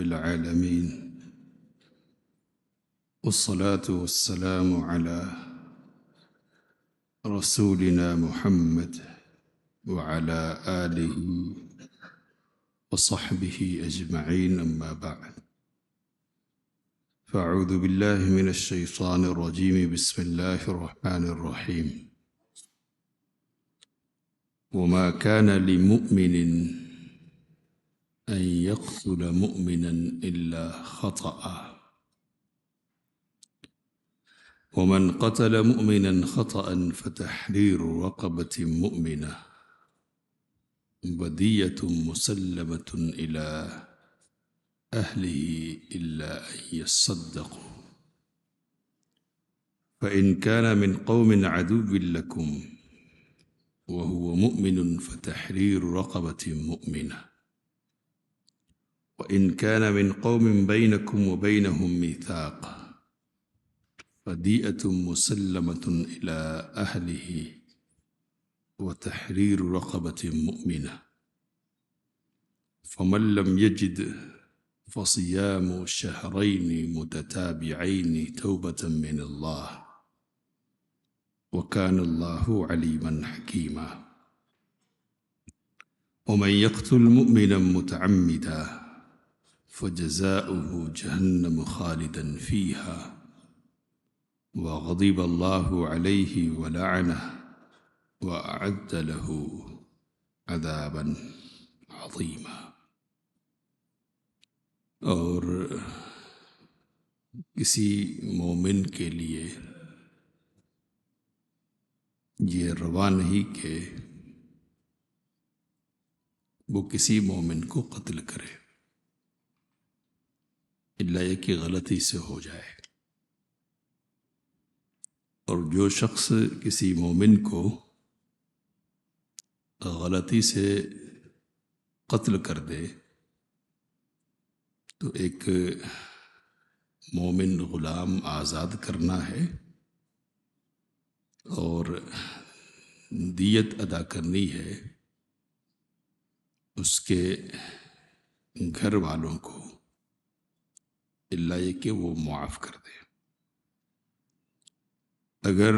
العالمين، والصلاة والسلام على رسولنا محمد وعلى آله وصحبه أجمعين، أما بعد، فأعوذ بالله من الشيطان الرجيم، بسم الله الرحمن الرحيم. وما كان لمؤمن أن يقتل مؤمنا إلا خطأ، ومن قتل مؤمنا خطأ فتحرير رقبة مؤمنة ودية مسلمة إلى أهله إلا أن يصدقوا، فإن كان من قوم عدو لكم وهو مؤمن فتحرير رقبة مؤمنة، وإن كان من قوم بينكم وبينهم ميثاق فدية مسلمة إلى أهله وتحرير رقبة مؤمنة، فمن لم يجد فصيام شهرين متتابعين توبة من الله، وكان الله عليما حكيما. ومن يقتل مؤمنا متعمدا فجزاؤه جهنم خالدا فيها وغضب الله عليه ولعنه وأعد له عذابا عظيما. اور کسی مومن کے لیے یہ روا نہیں کہ وہ کسی مومن کو قتل کرے الا یہ کہ غلطی سے ہو جائے، اور جو شخص کسی مومن کو غلطی سے قتل کر دے تو ایک مومن غلام آزاد کرنا ہے اور دیت ادا کرنی ہے اس کے گھر والوں کو، الا یہ کہ وہ معاف کر دے۔ اگر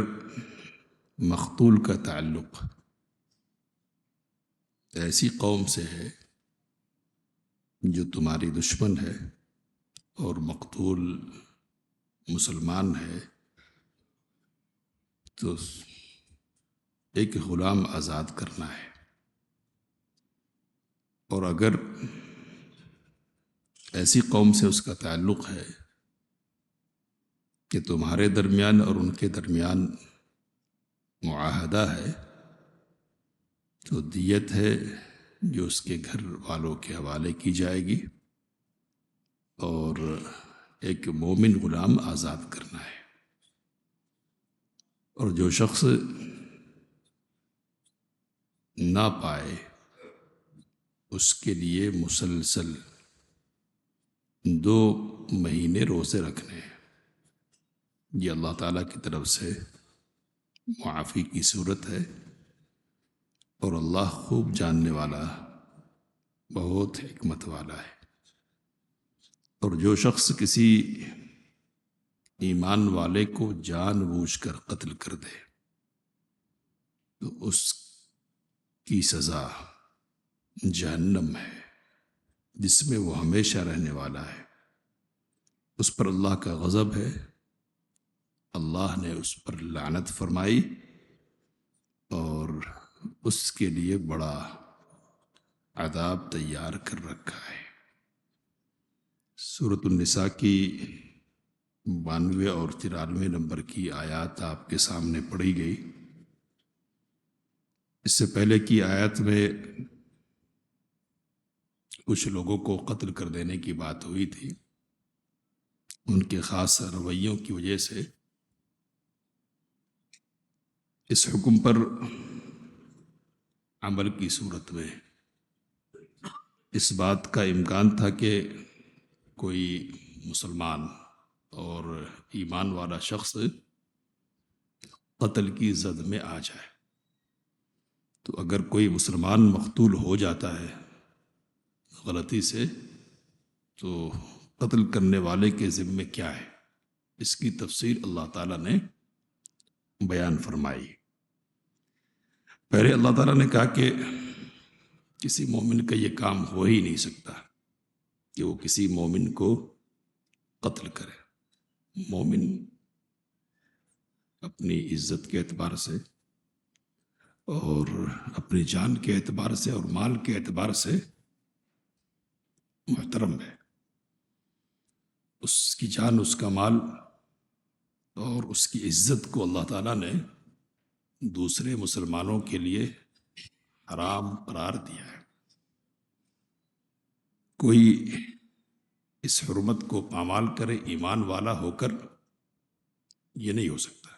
مقتول کا تعلق ایسی قوم سے ہے جو تمہاری دشمن ہے اور مقتول مسلمان ہے تو ایک غلام آزاد کرنا ہے، اور اگر ایسی قوم سے اس کا تعلق ہے کہ تمہارے درمیان اور ان کے درمیان معاہدہ ہے تو دیت ہے جو اس کے گھر والوں کے حوالے کی جائے گی، اور ایک مومن غلام آزاد کرنا ہے۔ اور جو شخص نہ پائے اس کے لیے مسلسل 2 مہینے روزے رکھنے ہیں۔ یہ اللہ تعالیٰ کی طرف سے معافی کی صورت ہے، اور اللہ خوب جاننے والا، بہت حکمت والا ہے۔ اور جو شخص کسی ایمان والے کو جان بوجھ کر قتل کر دے تو اس کی سزا جہنم ہے، جس میں وہ ہمیشہ رہنے والا ہے۔ اس پر اللہ کا غضب ہے، اللہ نے اس پر لعنت فرمائی اور اس کے لیے بڑا عذاب تیار کر رکھا ہے۔ سورۃ النساء کی 92 اور 93 نمبر کی آیات آپ کے سامنے پڑھی گئی۔ اس سے پہلے کی آیت میں کچھ لوگوں کو قتل کر دینے کی بات ہوئی تھی، ان کے خاص رویوں کی وجہ سے اس حکم پر عمل کی صورت میں اس بات کا امکان تھا کہ کوئی مسلمان اور ایمان والا شخص قتل کی زد میں آ جائے، تو اگر کوئی مسلمان مقتول ہو جاتا ہے غلطی سے تو قتل کرنے والے کے ذمے کیا ہے، اس کی تفصیل اللہ تعالیٰ نے بیان فرمائی۔ پہلے اللہ تعالیٰ نے کہا کہ کسی مومن کا یہ کام ہو ہی نہیں سکتا کہ وہ کسی مومن کو قتل کرے۔ مومن اپنی عزت کے اعتبار سے اور اپنی جان کے اعتبار سے اور مال کے اعتبار سے محترم ہے۔ اس کی جان، اس کا مال اور اس کی عزت کو اللہ تعالیٰ نے دوسرے مسلمانوں کے لیے حرام قرار دیا ہے۔ کوئی اس حرمت کو پامال کرے ایمان والا ہو کر، یہ نہیں ہو سکتا،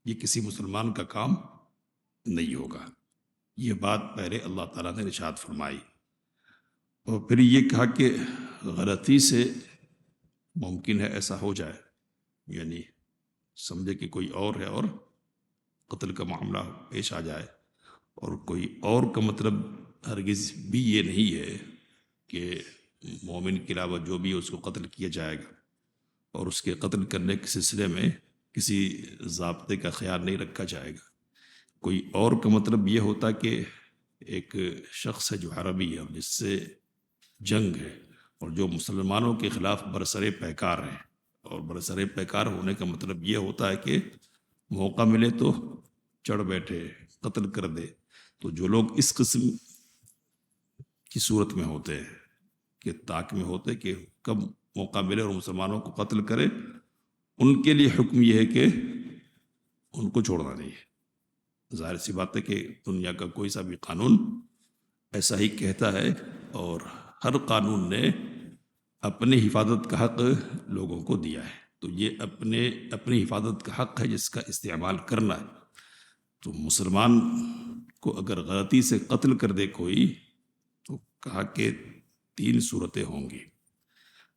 یہ کسی مسلمان کا کام نہیں ہوگا۔ یہ بات پہلے اللہ تعالیٰ نے ارشاد فرمائی، اور پھر یہ کہا کہ غلطی سے ممکن ہے ایسا ہو جائے، یعنی سمجھے کہ کوئی اور ہے اور قتل کا معاملہ پیش آ جائے، اور کوئی اور کا مطلب ہرگز بھی یہ نہیں ہے کہ مومن کے علاوہ جو بھی اس کو قتل کیا جائے گا، اور اس کے قتل کرنے کے سلسلے میں کسی ضابطے کا خیال نہیں رکھا جائے گا۔ کوئی اور کا مطلب یہ ہوتا کہ ایک شخص ہے جو حربی ہے اور جس سے جنگ ہے، اور جو مسلمانوں کے خلاف برسر پیکار ہے، اور برسر پیکار ہونے کا مطلب یہ ہوتا ہے کہ موقع ملے تو چڑھ بیٹھے، قتل کر دے۔ تو جو لوگ اس قسم کی صورت میں ہوتے ہیں کہ طاق میں ہوتے کہ کب موقع ملے اور مسلمانوں کو قتل کرے، ان کے لیے حکم یہ ہے کہ ان کو چھوڑنا نہیں ہے۔ ظاہر سی بات ہے کہ دنیا کا کوئی سا بھی قانون ایسا ہی کہتا ہے، اور ہر قانون نے اپنے حفاظت کا حق لوگوں کو دیا ہے، تو یہ اپنی حفاظت کا حق ہے جس کا استعمال کرنا ہے۔ تو مسلمان کو اگر غلطی سے قتل کر دے کوئی، تو کہا کہ 3 صورتیں ہوں گی۔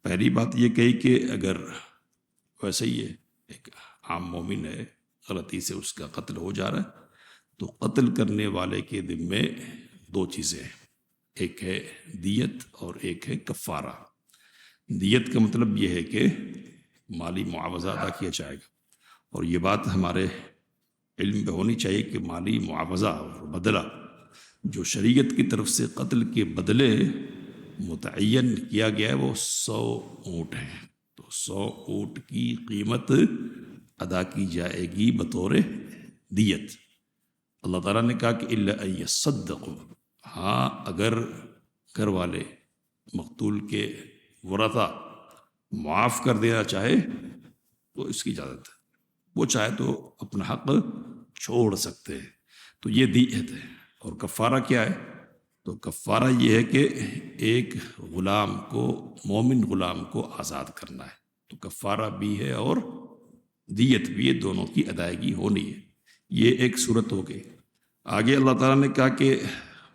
پہلی بات یہ کہی کہ اگر ویسے ہی ہے، ایک عام مومن ہے، غلطی سے اس کا قتل ہو جا رہا ہے، تو قتل کرنے والے کے ذمے 2 چیزیں ہیں، ایک ہے دیت اور ایک ہے کفارہ۔ دیت کا مطلب یہ ہے کہ مالی معاوضہ ادا کیا جائے گا، اور یہ بات ہمارے علم میں ہونی چاہیے کہ مالی معاوضہ اور بدلہ جو شریعت کی طرف سے قتل کے بدلے متعین کیا گیا ہے وہ 100 اونٹ ہیں۔ تو 100 اونٹ کی قیمت ادا کی جائے گی بطور دیت۔ اللہ تعالیٰ نے کہا کہ الا ان یصدقوا، ہاں اگر گھر والے مقتول کے ورثہ معاف کر دینا چاہے تو اس کی اجازت ہے، وہ چاہے تو اپنا حق چھوڑ سکتے ہیں، تو یہ دیت ہے۔ اور کفارہ کیا ہے؟ تو کفارہ یہ ہے کہ ایک غلام کو، مومن غلام کو آزاد کرنا ہے، تو کفارہ بھی ہے اور دیت بھی ہے، دونوں کی ادائیگی ہونی ہے۔ یہ ایک صورت ہو گئی۔ آگے اللہ تعالیٰ نے کہا کہ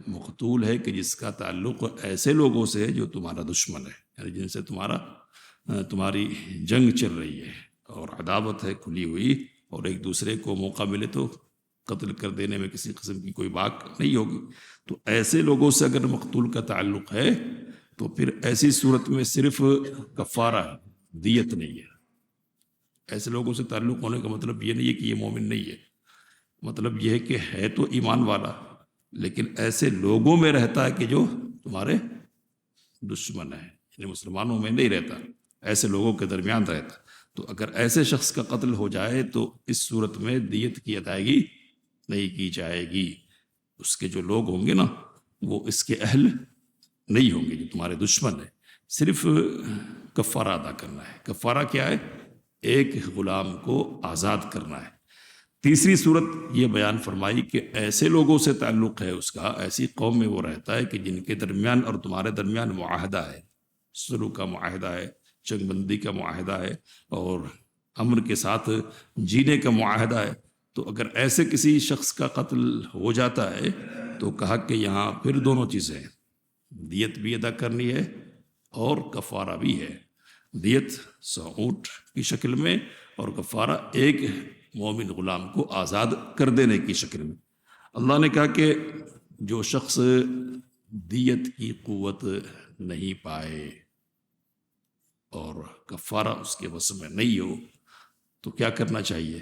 مقتول ہے کہ جس کا تعلق ایسے لوگوں سے ہے جو تمہارا دشمن ہے، یعنی جن سے تمہاری جنگ چل رہی ہے اور عداوت ہے کھلی ہوئی، اور ایک دوسرے کو موقع ملے تو قتل کر دینے میں کسی قسم کی کوئی باک نہیں ہوگی۔ تو ایسے لوگوں سے اگر مقتول کا تعلق ہے تو پھر ایسی صورت میں صرف کفارہ ہے، دیت نہیں ہے۔ ایسے لوگوں سے تعلق ہونے کا مطلب یہ نہیں ہے کہ یہ مومن نہیں ہے، مطلب یہ ہے کہ ہے تو ایمان والا، لیکن ایسے لوگوں میں رہتا ہے کہ جو تمہارے دشمن ہیں، یعنی مسلمانوں میں نہیں رہتا، ایسے لوگوں کے درمیان رہتا۔ تو اگر ایسے شخص کا قتل ہو جائے تو اس صورت میں دیت کی ادائیگی نہیں کی جائے گی۔ اس کے جو لوگ ہوں گے نا وہ اس کے اہل نہیں ہوں گے جو تمہارے دشمن ہیں، صرف کفارہ ادا کرنا ہے۔ کفارہ کیا ہے؟ ایک غلام کو آزاد کرنا ہے۔ تیسری صورت یہ بیان فرمائی کہ ایسے لوگوں سے تعلق ہے اس کا، ایسی قوم میں وہ رہتا ہے کہ جن کے درمیان اور تمہارے درمیان معاہدہ ہے، صلح کا معاہدہ ہے، جنگ بندی کا معاہدہ ہے، اور امن کے ساتھ جینے کا معاہدہ ہے۔ تو اگر ایسے کسی شخص کا قتل ہو جاتا ہے تو کہا کہ یہاں پھر دونوں چیزیں ہیں، دیت بھی ادا کرنی ہے اور کفارہ بھی ہے۔ دیت 100 اونٹ کی شکل میں، اور کفارہ ایک مومن غلام کو آزاد کر دینے کی شکل میں۔ اللہ نے کہا کہ جو شخص دیت کی قوت نہیں پائے، اور کفارہ اس کے بس میں نہیں ہو تو کیا کرنا چاہیے؟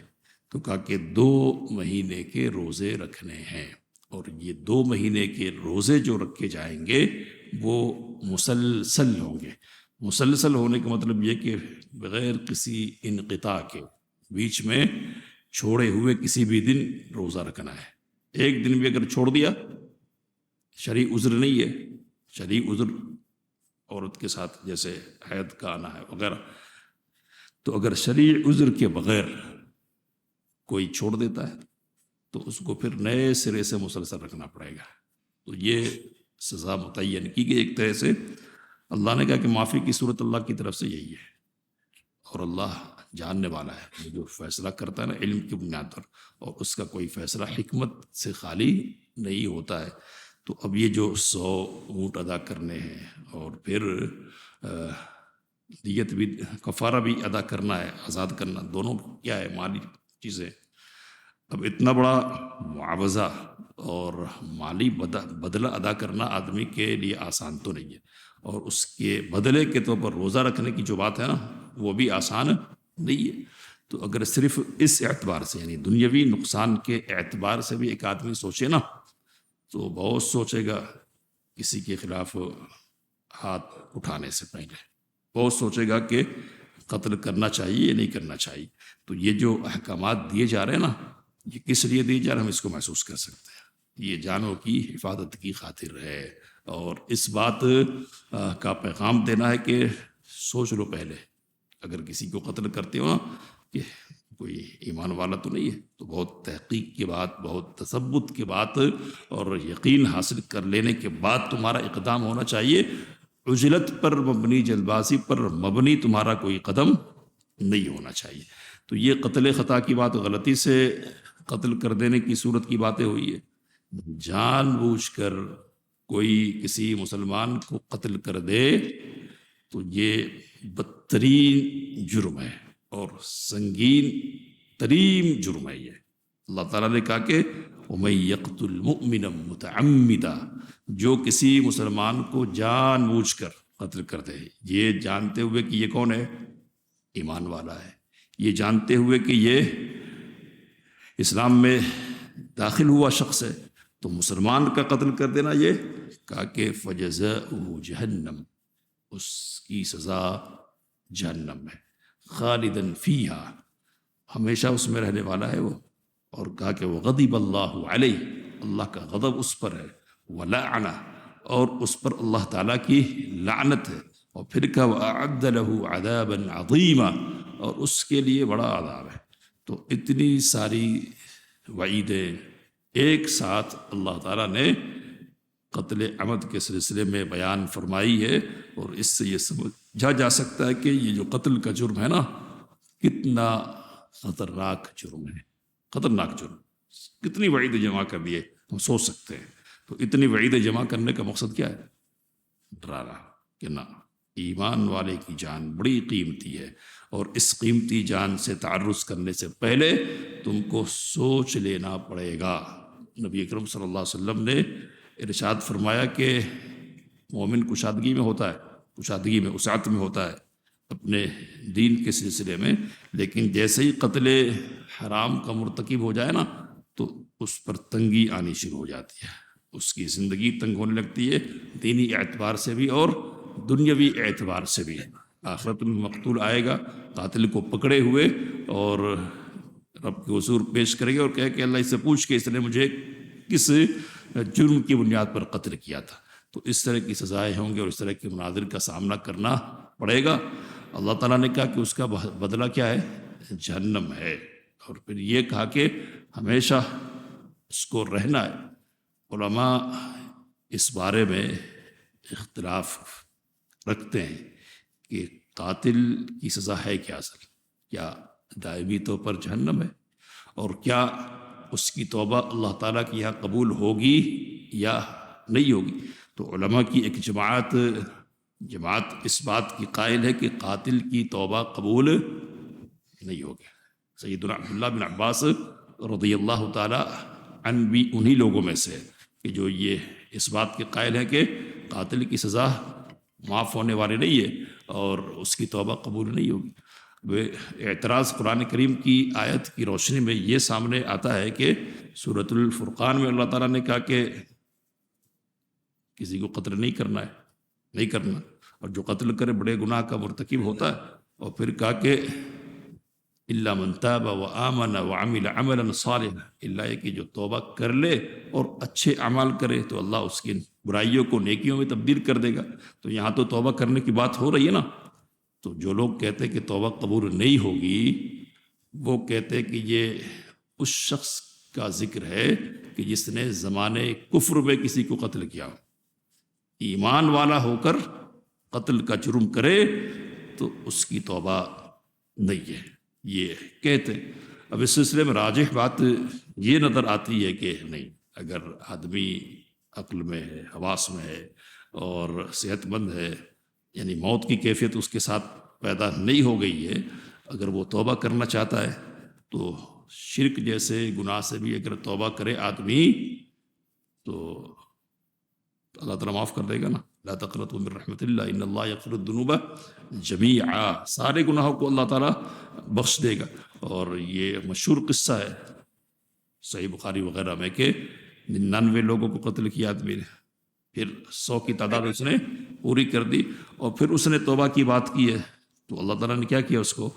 تو کہا کہ 2 مہینے کے روزے رکھنے ہیں، اور یہ 2 مہینے کے روزے جو رکھے جائیں گے وہ مسلسل ہوں گے۔ مسلسل ہونے کا مطلب یہ کہ بغیر کسی انقطاع کے، بیچ میں چھوڑے ہوئے کسی بھی دن روزہ رکھنا ہے۔ ایک دن بھی اگر چھوڑ دیا، شرعی عذر نہیں ہے، شرعی عذر عورت کے ساتھ جیسے حید کا آنا ہے وغیرہ، تو اگر شرعی عذر کے بغیر کوئی چھوڑ دیتا ہے تو اس کو پھر نئے سرے سے مسلسل رکھنا پڑے گا۔ تو یہ سزا متعین کی گئی ایک طرح سے۔ اللہ نے کہا کہ معافی کی صورت اللہ کی طرف سے یہی ہے، اور اللہ جاننے والا ہے، جو فیصلہ کرتا ہے نا علم کی بنیاد پر، اور اس کا کوئی فیصلہ حکمت سے خالی نہیں ہوتا ہے۔ تو اب یہ جو 100 اونٹ ادا کرنے ہیں، اور پھر دیت بھی، کفارہ بھی ادا کرنا ہے، آزاد کرنا، دونوں کیا ہے؟ مالی چیزیں۔ اب اتنا بڑا معاوضہ اور مالی بدلہ ادا کرنا آدمی کے لیے آسان تو نہیں ہے، اور اس کے بدلے کے طور پر روزہ رکھنے کی جو بات ہے نا وہ بھی آسان نہیں ہے۔ تو اگر صرف اس اعتبار سے، یعنی دنیاوی نقصان کے اعتبار سے بھی ایک آدمی سوچے نا تو بہت سوچے گا کسی کے خلاف ہاتھ اٹھانے سے پہلے، بہت سوچے گا کہ قتل کرنا چاہیے یا نہیں کرنا چاہیے۔ تو یہ جو احکامات دیے جا رہے ہیں نا، یہ کس لیے دیے جا رہے ہیں ہم اس کو محسوس کر سکتے ہیں۔ یہ جانوں کی حفاظت کی خاطر ہے، اور اس بات کا پیغام دینا ہے کہ سوچ لو پہلے، اگر کسی کو قتل کرتے ہو نا کہ کوئی ایمان والا تو نہیں ہے، تو بہت تحقیق کے بعد، بہت تثبت کے بعد اور یقین حاصل کر لینے کے بعد تمہارا اقدام ہونا چاہیے۔ عجلت پر مبنی، جلد بازی پر مبنی تمہارا کوئی قدم نہیں ہونا چاہیے۔ تو یہ قتل خطا کی بات، غلطی سے قتل کر دینے کی صورت کی باتیں ہوئی ہے۔ جان بوجھ کر کوئی کسی مسلمان کو قتل کر دے تو یہ بدترین جرم ہے اور سنگین ترین جرم ہے۔ یہ اللہ تعالیٰ نے کہا کہ وَمَن يَقْتُلْ مُؤْمِنًا مُتَعَمِّدًا، جو کسی مسلمان کو جان بوجھ کر قتل کر دے، یہ جانتے ہوئے کہ یہ کون ہے؟ ایمان والا ہے، یہ جانتے ہوئے کہ یہ اسلام میں داخل ہوا شخص ہے، تو مسلمان کا قتل کر دینا، یہ کہا کہ فَجَزَاؤُهُ جَهَنَّمُ، اس کی سزا جہنم ہے، خالداً فیہا، ہمیشہ اس میں رہنے والا ہے وہ۔ اور کہا کہ وغضب اللہ علیہ، اللہ کا غضب اس پر ہے، ولعنہ، اور اس پر اللہ تعالیٰ کی لعنت ہے، اور پھر کہا وأعد له عذابا عظیما، اور اس کے لیے بڑا عذاب ہے۔ تو اتنی ساری وعیدیں ایک ساتھ اللہ تعالیٰ نے قتل عمد کے سلسلے میں بیان فرمائی ہے، اور اس سے یہ سمجھا جا سکتا ہے کہ یہ جو قتل کا جرم ہے نا کتنا خطرناک جرم ہے، خطرناک جرم، کتنی وعیدیں جمع کر دیے ہم سوچ سکتے ہیں۔ تو اتنی وعیدیں جمع کرنے کا مقصد کیا ہے؟ ڈرانا کہ نہ، ایمان والے کی جان بڑی قیمتی ہے، اور اس قیمتی جان سے تعرض کرنے سے پہلے تم کو سوچ لینا پڑے گا۔ نبی اکرم صلی اللہ علیہ وسلم نے ارشاد فرمایا کہ مومن کشادگی میں ہوتا ہے، کشادگی میں، وسعت میں ہوتا ہے اپنے دین کے سلسلے میں، لیکن جیسے ہی قتل حرام کا مرتکب ہو جائے نا تو اس پر تنگی آنی شروع ہو جاتی ہے، اس کی زندگی تنگ ہونے لگتی ہے، دینی اعتبار سے بھی اور دنیاوی اعتبار سے بھی۔ آخرت میں مقتول آئے گا قاتل کو پکڑے ہوئے، اور رب کے حضور پیش کرے گا اور کہے کہ اللہ اس سے پوچھ کے اس نے مجھے کس جرم کی بنیاد پر قتل کیا تھا۔ تو اس طرح کی سزائیں ہوں گی، اور اس طرح کے مناظر کا سامنا کرنا پڑے گا۔ اللہ تعالیٰ نے کہا کہ اس کا بدلہ کیا ہے؟ جہنم ہے، اور پھر یہ کہا کہ ہمیشہ اس کو رہنا ہے۔ علماء اس بارے میں اختلاف رکھتے ہیں کہ قاتل کی سزا ہے کیا، اصل کیا دائمی طور پر جہنم ہے، اور کیا اس کی توبہ اللہ تعالیٰ کی یہاں قبول ہوگی یا نہیں ہوگی؟ تو علماء کی ایک جماعت اس بات کی قائل ہے کہ قاتل کی توبہ قبول نہیں ہوگی۔ سیدنا عبداللہ بن عباس رضی اللہ تعالی عنہ بھی انہی لوگوں میں سے کہ جو یہ اس بات کے قائل ہیں کہ قاتل کی سزا معاف ہونے والی نہیں ہے اور اس کی توبہ قبول نہیں ہوگی۔ اعتراض قرآن کریم کی آیت کی روشنی میں یہ سامنے آتا ہے کہ سورۃ الفرقان میں اللہ تعالیٰ نے کہا کہ کسی کو قتل نہیں کرنا ہے، نہیں کرنا، اور جو قتل کرے بڑے گناہ کا مرتکب ہوتا ہے، اور پھر کہا کہ الا من تاب وآمن وعمل عملا صالحا، اللہ یہ کہ جو توبہ کر لے اور اچھے اعمال کرے تو اللہ اس کی برائیوں کو نیکیوں میں تبدیل کر دے گا۔ تو یہاں تو توبہ کرنے کی بات ہو رہی ہے نا، تو جو لوگ کہتے کہ توبہ قبول نہیں ہوگی، وہ کہتے کہ یہ اس شخص کا ذکر ہے کہ جس نے زمانے کفر میں کسی کو قتل کیا، ایمان والا ہو کر قتل کا جرم کرے تو اس کی توبہ نہیں ہے، یہ کہتے۔ اب اس سلسلے میں راجح بات یہ نظر آتی ہے کہ نہیں، اگر آدمی عقل میں ہے، حواس میں ہے اور صحت مند ہے، یعنی موت کی کیفیت اس کے ساتھ پیدا نہیں ہو گئی ہے، اگر وہ توبہ کرنا چاہتا ہے تو شرک جیسے گناہ سے بھی اگر توبہ کرے آدمی تو اللہ تعالیٰ معاف کر دے گا نا۔ لا تقنطوا من رحمت اللہ ان اللہ یغفر الذنوب جمیعا، سارے گناہوں کو اللہ تعالیٰ بخش دے گا۔ اور یہ مشہور قصہ ہے صحیح بخاری وغیرہ میں کہ 99 لوگوں کو قتل کیا آدمی نے، پھر 100 کی تعداد اس نے پوری کر دی، اور پھر اس نے توبہ کی بات کی ہے تو اللہ تعالیٰ نے کیا کیا، اس کو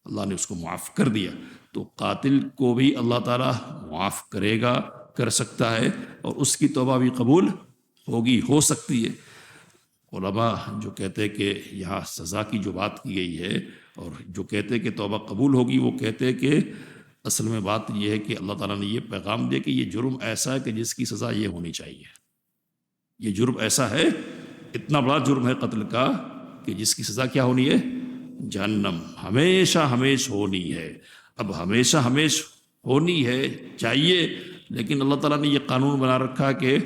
اللہ نے اس کو معاف کر دیا۔ تو قاتل کو بھی اللہ تعالیٰ معاف کرے گا، کر سکتا ہے، اور اس کی توبہ بھی قبول ہوگی، ہو سکتی ہے۔ علماء جو کہتے ہیں کہ یہاں سزا کی جو بات کی گئی ہے، اور جو کہتے ہیں کہ توبہ قبول ہوگی، وہ کہتے ہیں کہ اصل میں بات یہ ہے کہ اللہ تعالیٰ نے یہ پیغام دیا کہ یہ جرم ایسا ہے کہ جس کی سزا یہ ہونی چاہیے، یہ جرم ایسا ہے، اتنا بڑا جرم ہے قتل کا کہ جس کی سزا کیا ہونی ہے، جہنم، ہمیشہ ہمیش ہونی ہے۔ اب ہمیشہ ہمیش ہونی ہے چاہیے، لیکن اللہ تعالیٰ نے یہ قانون بنا رکھا کہ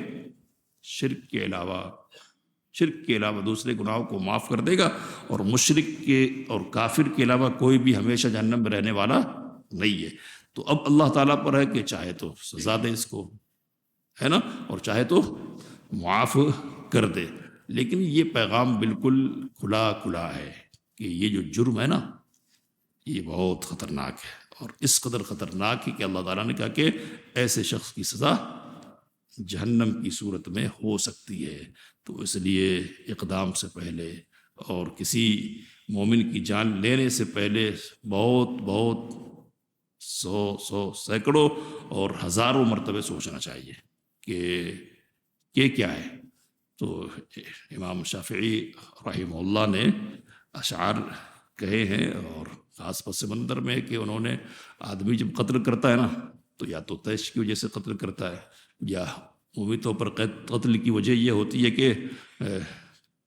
شرک کے علاوہ دوسرے گناہوں کو معاف کر دے گا، اور مشرک کے اور کافر کے علاوہ کوئی بھی ہمیشہ جہنم میں رہنے والا نہیں ہے۔ تو اب اللہ تعالیٰ پر ہے کہ چاہے تو سزا دے اس کو، ہے نا، اور چاہے تو معاف کر دے۔ لیکن یہ پیغام بالکل کھلا ہے کہ یہ جو جرم ہے نا، یہ بہت خطرناک ہے، اور اس قدر خطرناک ہے کہ اللہ تعالیٰ نے کہا کہ ایسے شخص کی سزا جہنم کی صورت میں ہو سکتی ہے۔ تو اس لیے اقدام سے پہلے اور کسی مومن کی جان لینے سے پہلے بہت سو سینکڑوں اور ہزاروں مرتبہ سوچنا چاہیے کہ کیا ہے۔ تو امام شافعی رحمہ اللہ نے اشعار کہے ہیں، اور خاص پس منظر میں کہ انہوں نے آدمی جب قتل کرتا ہے نا تو یا تو طیش کی وجہ سے قتل کرتا ہے، یا عمومی طور پر قتل کی وجہ یہ ہوتی ہے کہ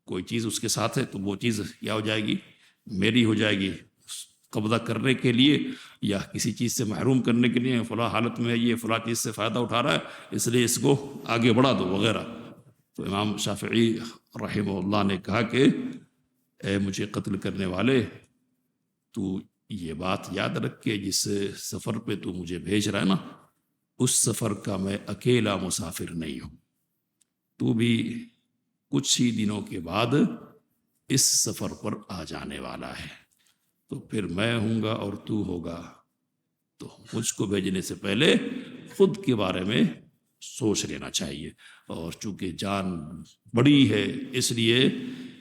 کوئی چیز اس کے ساتھ ہے تو وہ چیز کیا ہو جائے گی، میری ہو جائے گی، قبضہ کرنے کے لیے یا کسی چیز سے محروم کرنے کے لیے، فلاں حالت میں یہ فلاں چیز سے فائدہ اٹھا رہا ہے اس لیے اس کو آگے بڑھا دو وغیرہ۔ تو امام شافعی رحمہ اللہ نے کہا کہ اے مجھے قتل کرنے والے، تو یہ بات یاد رکھ کے جس سفر پہ تو مجھے بھیج رہا ہے نا، اس سفر کا میں اکیلا مسافر نہیں ہوں، تو بھی کچھ ہی دنوں کے بعد اس سفر پر آ جانے والا ہے، تو پھر میں ہوں گا اور تو ہوگا، تو مجھ کو بھیجنے سے پہلے خود کے بارے میں سوچ لینا چاہیے۔ اور چونکہ جان بڑی ہے اس لیے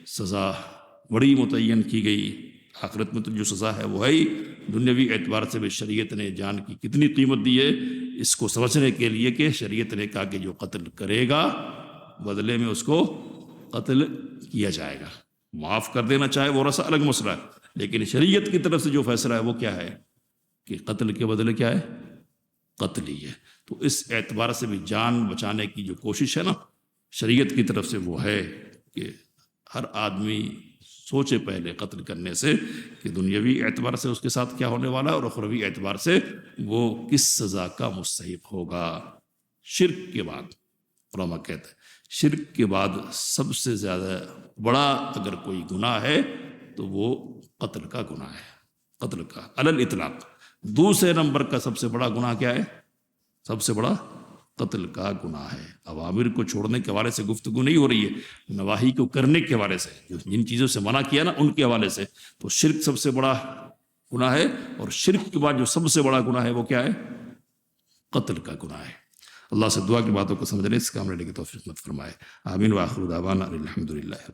سزا بڑی متعین کی گئی، آخرت میں تو جو سزا ہے وہ ہے ہی، دنیاوی اعتبار سے بھی شریعت نے جان کی کتنی قیمت دی ہے اس کو سمجھنے کے لیے کہ شریعت نے کہا کہ جو قتل کرے گا بدلے میں اس کو قتل کیا جائے گا، معاف کر دینا چاہے وہ رسا الگ مسئلہ ہے، لیکن شریعت کی طرف سے جو فیصلہ ہے وہ کیا ہے کہ قتل کے بدلے کیا ہے، قتل ہی ہے۔ تو اس اعتبار سے بھی جان بچانے کی جو کوشش ہے نا شریعت کی طرف سے، وہ ہے کہ ہر آدمی سوچے پہلے قتل کرنے سے کہ دنیاوی اعتبار سے اس کے ساتھ کیا ہونے والا ہے، اور اخروی اعتبار سے وہ کس سزا کا مستحق ہوگا۔ شرک کے بعد علماء کہتے ہیں شرک کے بعد سب سے زیادہ بڑا اگر کوئی گناہ ہے تو وہ قتل کا گناہ ہے، قتل کا علی الاطلاق۔ دوسرے نمبر کا سب سے بڑا گناہ کیا ہے؟ سب سے بڑا قتل کا گناہ ہے۔ اوامر کو چھوڑنے کے حوالے سے گفتگو نہیں ہو رہی ہے، نواہی کو کرنے کے حوالے سے، جن چیزوں سے منع کیا نا ان کے حوالے سے۔ تو شرک سب سے بڑا گناہ ہے، اور شرک کے بعد جو سب سے بڑا گناہ ہے وہ کیا ہے؟ قتل کا گناہ ہے۔ اللہ سے دعا کی باتوں کو سمجھنے، اس کام لینے کی توفیق مت فرمائے۔ آمین۔ وآخر دعوانا الحمدللہ۔